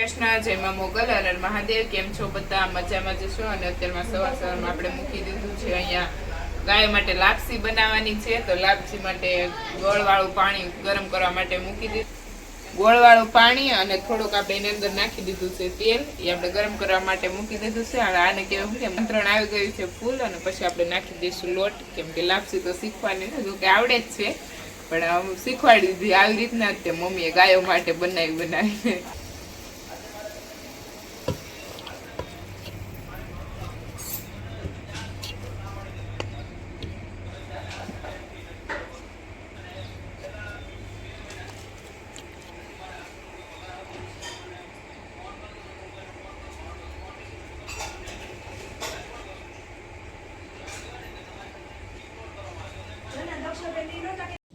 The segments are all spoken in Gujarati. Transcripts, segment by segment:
કૃષ્ણ, જય માં મોગલ, હર મહાદેવ. કેમ છો બધા? મજામાં જશો. અને અત્યારમાં સવારમાં આપણે મૂકી દીધું છે અહીંયા ગાય માટે લાપસી બનાવવાની છે. તો લાપસી માટે ગોળવાળું પાણી ગરમ કરવા માટે મૂકી દીધું. ગોળવાળું પાણી અને થોડુંક આપણે એની અંદર નાખી દીધું છે તેલ. એ આપણે ગરમ કરવા માટે મૂકી દીધું છે. હવે આને કેવું કે મંત્રણ આવી ગયું છે ફૂલ. અને પછી આપણે નાખી દઈશું લોટ. કેમ કે લાપસી તો શીખવાની નથી, કે આવડે જ છે, પણ શીખવાડી દીધી આવી રીતના જ તે મમ્મીએ ગાયો માટે બનાવીને.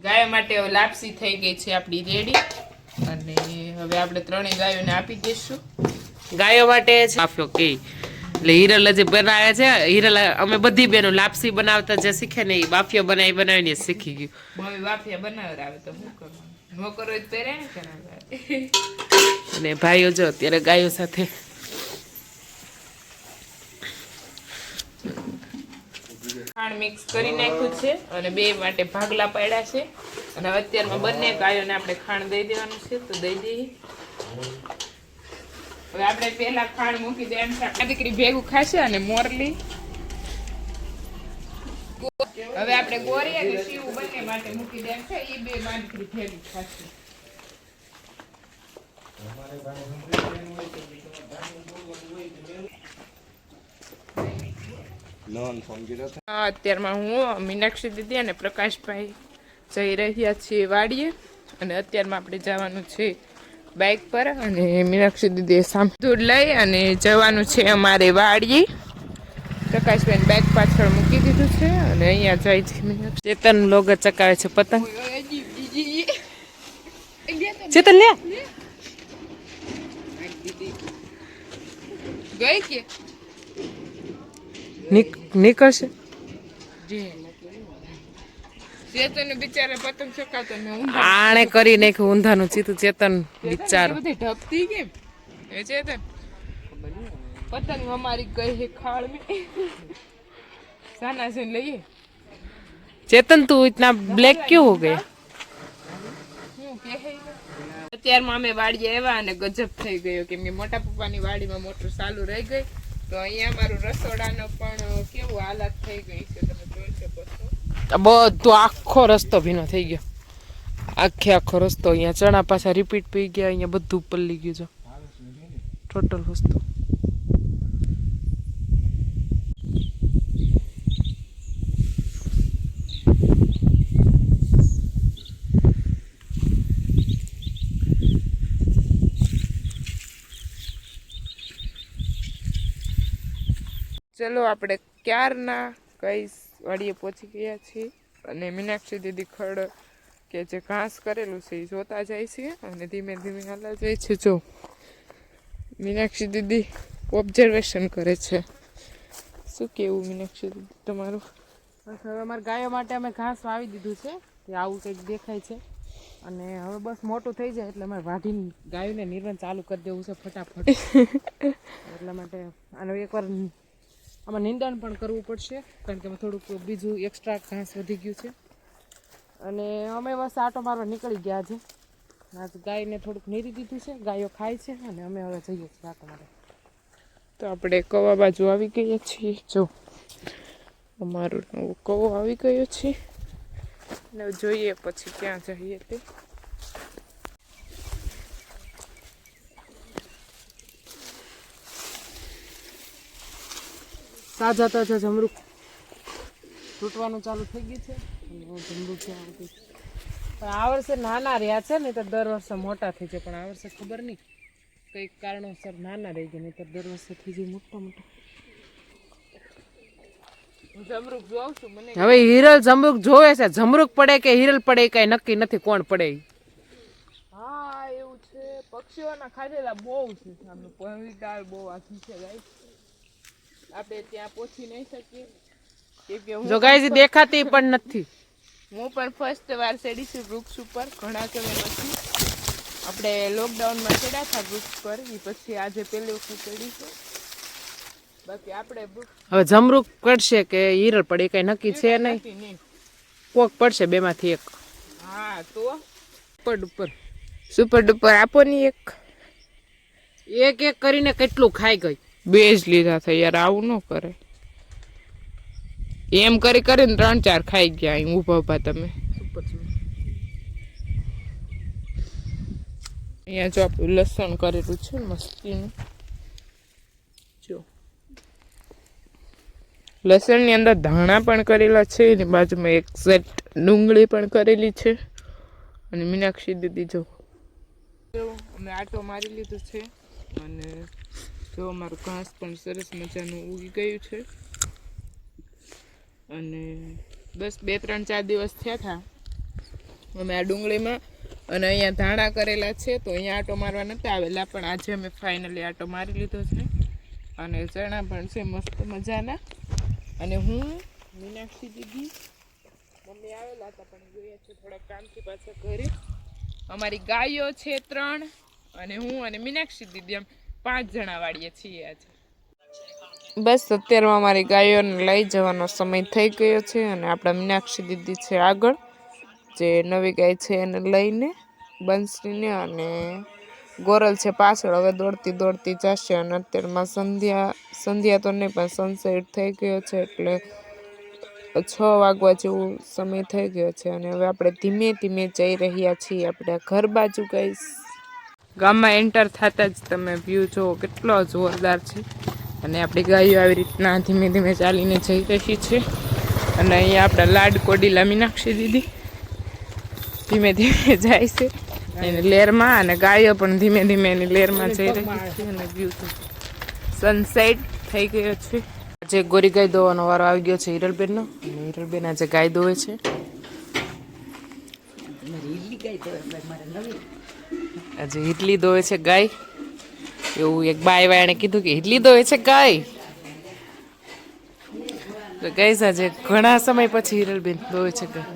ગાયો માટે લાપસી થઈ ગઈ છે આપણી રેડી. અને હવે આપણે ત્રણેય ગાયોને આપી દઈશું. ગાયો માટે આપ્યો કે એટલે હિરલ જે બનાવે છે, હિરલ અમે બધી બેનો લાપસી બનાવતા જે શીખે ને એ બાફિયો બનાવીને શીખી ગયું. મમ્મી બાફિયા બનાવરાવે તો શું કરવાનું? ન કરો જ પહેરે ને કરાવે. અને ભાઈઓ જો અત્યારે ગાયો સાથે ખાંડ મિક્સ કરી નાખ્યું છે અને બે માટે ભાગલા પાડ્યા છે. અને અત્યારમાં બંને ગાયોને આપણે ખાંડ દઈ દેવાનું છે, તો દઈ દઈએ. હવે આપણે પેલા ખાંડ મૂકી દેવાનું છે. આપણી દીકરી ભેગું ખાશે અને મોરલી. હવે આપણે ગોરી અને શીવું બંને માટે મૂકી દેવાનું છે. એ બે માં દીકરી ભેગું ખાશે. અત્યારમાં હું મીનાક્ષી દીદી અને પ્રકાશભાઈ જઈ રહ્યા છીએ વાડીએ. અને અત્યારમાં આપણે જવાનું છે બાઇક પર. અને મીનાક્ષી દીદીએ સામે દૂર લઈ અને જવાનું છે અમારે વાડીએ. પ્રકાશભાઈ બાઇક પાછળ મૂકી દીધું છે અને અહીંયા જાય છે મીનાક્ષી. ચેતન લોગ ચકાવે છે પતંગ. ચેતન લે ગઈ કે નીકળશે. ચેતન બિચારા પતંગ ચકાવતો આણે કરી નાખ્યું ઊંધાનું ચીતું. ચેતન બિચારો બધી ઢપતી કેમ એ ચેતન? પતંગ અમારી ગઈ है खाड़ में. साना से लइए. चेतन तू इतना ब्लैक क्यों हो गया? અત્યારમાં અમે વાડીએ આવ્યા અને ગજબ થઈ ગયો. કેમ કે મોટા પપ્પાની વાડીમાં મોટર ચાલુ રહી ગઈ. તો અહીંયા મારું રસોડાનો પણ કેવું હાલત થઈ ગઈ છે, તમે જોઈ શકો છો. બધો આખો રસ્તો ભીનો થઈ ગયો. આખો રસ્તો. અહીંયા ચણા પાછા રિપીટ પી ગયા. અહીંયા બધું પલ્લી ગયું છે ટોટલ વસ્તુ. ચલો આપણે ક્યારના કઈ વાડીએ પહોંચી ગયા છીએ. અને મીનાક્ષી દીદી ખડ કે જે ઘાસ કરેલું છે એ જોતા જાય છે અને ધીમે ધીમે હાલા જાય છે. જો મીનાક્ષી દીદી ઓબ્ઝર્વેશન કરે છે. શું કેવું મીનાક્ષી દીદી તમારું? બસ હવે અમારા ગાયો માટે અમે ઘાસ વાવી દીધું છે. તે આવું કંઈક દેખાય છે. અને હવે બસ મોટું થઈ જાય એટલે અમારે વાઢીને ગાયોને નિર્વન ચાલુ કરી દેવું છે ફટાફટ. એટલા માટે આનો એકવાર આમાં નિંદણ પણ કરવું પડશે, કારણ કે અમે થોડુંક બીજું એક્સ્ટ્રા ઘાસ વધી ગયું છે. અને અમે બસ આટો મારવા નીકળી ગયા છે. ગાયને થોડુંક નીરી દીધું છે, ગાયો ખાય છે. અને અમે હવે જઈએ છીએ આટો મારવા. તો આપણે કવા બાજુ આવી ગયા છીએ. જો અમારો નવો કવો આવી ગયો છે. ને જોઈએ પછી ક્યાં જઈએ તે. તાજા તાજા જમરૂક તૂટવાનું ચાલુ થઈ ગયું છે. જમરૂક પણ આ વર્ષે નાના રહ્યા છે ને, તો દર વર્ષે મોટા થઈ જાય. પણ આ વર્ષે ખબર નહીં કંઈક કારણોસર નાના રહી ગયા, નહીં તો દર વર્ષે થઈ જાય મોટા મોટા. જમરૂક જોઉં છું મને. હવે હિરલ જમરૂક જોવે છે. જમરૂક પડે કે હિરલ પડે કઈ નક્કી નથી કોણ પડે. હા એવું છે. પક્ષીઓના ખાધેલા બહુ છે સામે. પવિડાળ બહુ આખી છે ગાઈસ. આપણે ત્યાં પહોંચી નહીં શકીએ કેમ કે જો ગાઈસ દેખાતી પણ નથી. હું પણ ફર્સ્ટ વાર ચડી છું વૃક્ષ ઉપર. ઘણા સમય પછી આપણે લોકડાઉનમાં ચડ્યા હતા વૃક્ષ પર એ પછી આજે પહેલી વખત ચડી છે. બાકી આપણે હવે જમરૂક પડશે કે હિરલ પડે કઈ નક્કી છે નહીં. કોક પડશે બેમાંથી એક. હા તો સુપર ડુપર સુપર ડુપર આપો ની એક એક કરીને કેટલું ખાઈ ગઈ. બે જ લીધા હતા યાર, આવું ન કરે. એમ કરી કરીને 3-4 ખાઈ ગયા અહીં ઊભા ઊભા તમે. અહીંયા જો આપણું લસણ કરેલું છે મસ્તીનું. જો લસણની અંદર ધાણા પણ કરેલા છે, એની બાજુમાં એક સેટ ડુંગળી પણ કરેલી છે. અને મીનાક્ષી દીદી જો અમે આટો મારી લીધો છે અને જો અમારું ઘાસ પણ સરસ મજાનું ઉગી ગયું છે. અને બસ 2-3-4 દિવસ થયા હતા અમે આ ડુંગળીમાં અને અહીંયા ધાણા કરેલા છે, તો અહીંયા આટો મારવા નતા આવેલા, પણ આજે અમે ફાઇનલી આટો મારી લીધો છે. અને ચણા પણ છે મસ્ત મજાના. અને હું મીનાક્ષી દીદી મમ્મી આવેલા હતા પણ ગયા છે થોડા કામથી પાછા ઘરે. અમારી ગાયો છે 3 અને હું અને મીનાક્ષી દીદી એમ 5 જણા વાળીએ છીએ આજે. બસ અત્યારમાં અમારી ગાયોને લઈ જવાનો સમય થઈ ગયો છે અને આપણા મીનાક્ષી દીદી છે આગળ, જે નવી ગાય છે એને લઈને બંસરીને, અને ગોરલ છે પાછળ. હવે દોડતી દોડતી જશે અને અત્યારમાં સંધ્યા તો નહીં પણ સનસેટ થઈ ગયો છે, એટલે 6 વાગવા જેવું સમય થઈ ગયો છે. અને હવે આપણે ધીમે ધીમે જઈ રહ્યા છીએ આપણે ઘર બાજુ. ગાઈસ ગામમાં એન્ટર થતા જ તમે વ્યૂ જુઓ કેટલો જોરદાર છે. અને આપણી ગાયો આવી રીતના ધીમે ધીમે ચાલીને જઈ રહી છે. અને અહીંયા આપણા લાડકોડીલા મીનાક્ષી દીદી ધીમે ધીમે જાય છે એની લેરમાં, અને ગાયો પણ ધીમે ધીમે એની લેરમાં જઈ રહી છે. અને વ્યૂ તો સનસેટ થઈ ગયો છે. આજે ગોરી ગાય દોવાનો વારો આવી ગયો છે હિરલબેનનો, અને હિરલબેન આજે ગાય દોવે છે. આજે હિરલી દોવે છે ગાય. એવું એક બાય વાયણે કીધું કે હિરલી દોવે છે ગાય. તો ગાઈસ આજે ઘણા સમય પછી હિરલબેન દોવે છે ગાય.